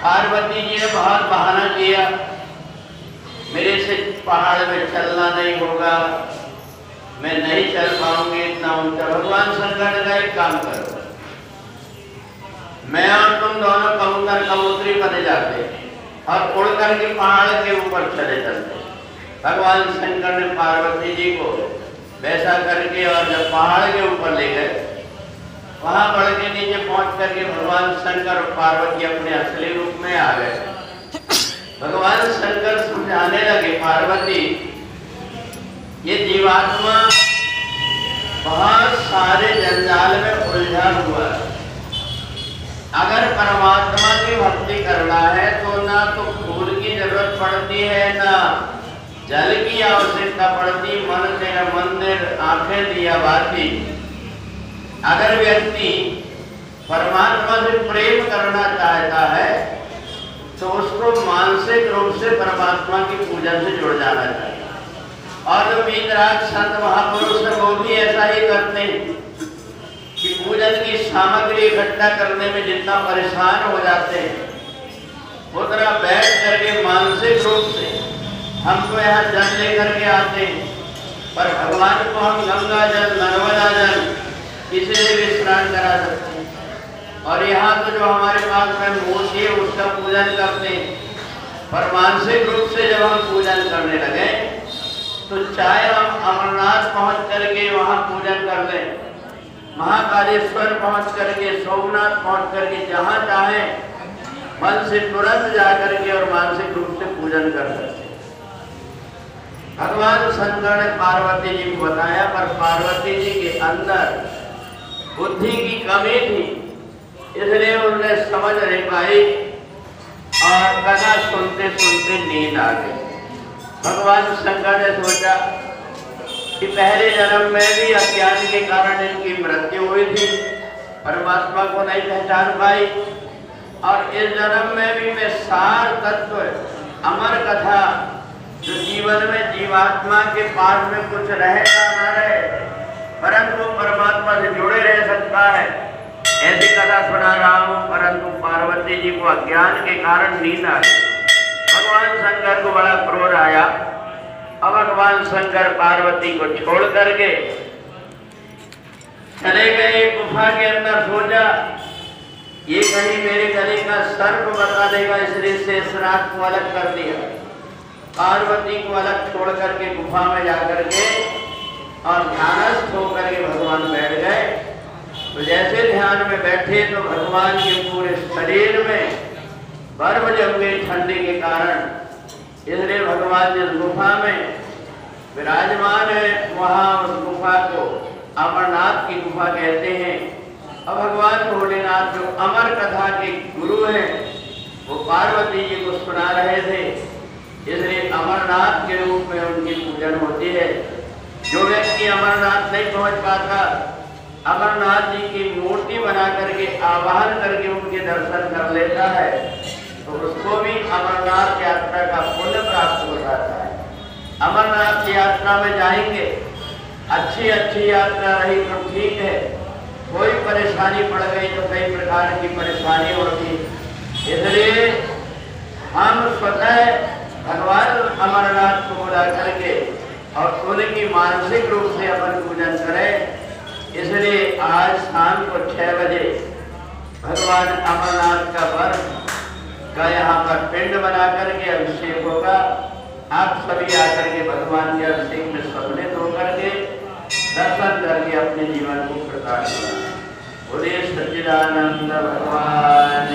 पार्वती जी ने बहुत बहाना किया, मेरे से पहाड़ में चलना नहीं होगा, मैं नहीं चल पाऊंगी इतना ऊंचा। भगवान शंकर ने एक काम करो, मैं और तुम दोनों कबूतर कबूतरी बने जाते और उड़ करके पहाड़ के ऊपर चले चलते। भगवान शंकर ने पार्वती जी को वैसा करके और जब पहाड़ के ऊपर ले गए, वहां बढ़ के नीचे पहुंच करके भगवान शंकर और पार्वती अपने असली रूप में आ गए। भगवान शंकर समझाने लगे, पार्वती ये जीवात्मा बहुत सारे जंजाल में उलझा हुआ है। अगर परमात्मा की भक्ति करना है तो ना तो फूल की जरूरत पड़ती है, ना जल की आवश्यकता पड़ती, मन तेरा मंदिर आंखें दिया बाती। अगर व्यक्ति परमात्मा से प्रेम करना चाहता है तो उसको मानसिक रूप से परमात्मा की पूजा से जुड़ जाना चाहिए। और जो वीतराग संत महापुरुष है वो भी ऐसा ही करते हैं कि पूजन की सामग्री इकट्ठा करने में जितना परेशान हो जाते हैं, उतना बैठ करके मानसिक रूप से हमको यहाँ जल लेकर के आते हैं, पर भगवान को हम गंगा जल, नर्मदा जल इसे स्नान करा सकते हैं। और यहाँ तो जो हमारे पास में मूर्ति है उसका पूजन करते हैं। पर मानसिक रूप से जब हम पूजन करने लगे तो चाहे हम अमरनाथ पहुंच करके वहाँ पूजन कर लें, महाकालेश्वर पहुंच करके, सोमनाथ पहुंच करके, जहाँ चाहे मन से तुरंत जा करके और मानसिक रूप से पूजन कर सकते। भगवान शंकर ने पार्वती जी को बताया, पर पार्वती जी के अंदर बुद्धि की कमी थी, इसलिए उन्हें समझ नहीं पाई और कथा सुनते सुनते नींद आ गई। भगवान शंकर ने सोचा कि पहले जन्म में भी अज्ञान के कारण इनकी मृत्यु हुई थी, परमात्मा को नहीं पहचान पाई, और इस जन्म में भी मैं सार तत्व अमर कथा जो जीवन में जीवात्मा के पास में कुछ रहेगा ना रहे, परंतु वो परमात्मा से जुड़े रह सकता है, ऐसी कथा सुना रहा हूँ। परंतु पार्वती जी को अज्ञान के कारण नींद आ गई। भगवान शंकर को बड़ा क्रोध आया। अब भगवान शंकर पार्वती को छोड़ करके चले गए गुफा के अंदर। सोचा ये कहीं मेरे गले का सर्प बता देगा, इसलिए से इस रात को अलग कर दिया। पार्वती को अलग छोड़ करके गुफा में जाकर के और ध्यानस्थ होकर के भगवान बैठ गए। तो जैसे ध्यान में बैठे तो भगवान के पूरे शरीर में बर्फ जम गई ठंडी के कारण, इसलिए भगवान जिस गुफा में विराजमान है वहाँ उस गुफा को अमरनाथ की गुफा कहते हैं। अब भगवान भोलेनाथ जो अमर कथा के गुरु हैं वो पार्वती जी को सुना रहे थे, इसलिए अमरनाथ के रूप में उनकी पूजन होती है। जो व्यक्ति अमरनाथ नहीं पहुंच पाता, अमरनाथ जी की मूर्ति बना करके आवाहन करके उनके दर्शन कर लेता है तो उसको भी अमरनाथ यात्रा का पुण्य प्राप्त हो जाता है। अमरनाथ यात्रा में जाएंगे, अच्छी यात्रा रही तो ठीक है, कोई परेशानी पड़ गई तो कई प्रकार की परेशानी होती, इसलिए हम स्वतः भगवान अमरनाथ को बुला करके और उनकी मानसिक रूप से अपन पूजन करें। इसलिए आज शाम को 6 बजे भगवान अमरनाथ का बर्फ का यहाँ पर पिंड बना करके अभिषेक होगा। आप सभी आकर के भगवान के अभिषेक में सम्मिलित होकर के दर्शन करके अपने जीवन को प्रकाश करें। बोले सच्चिदानंद भगवान।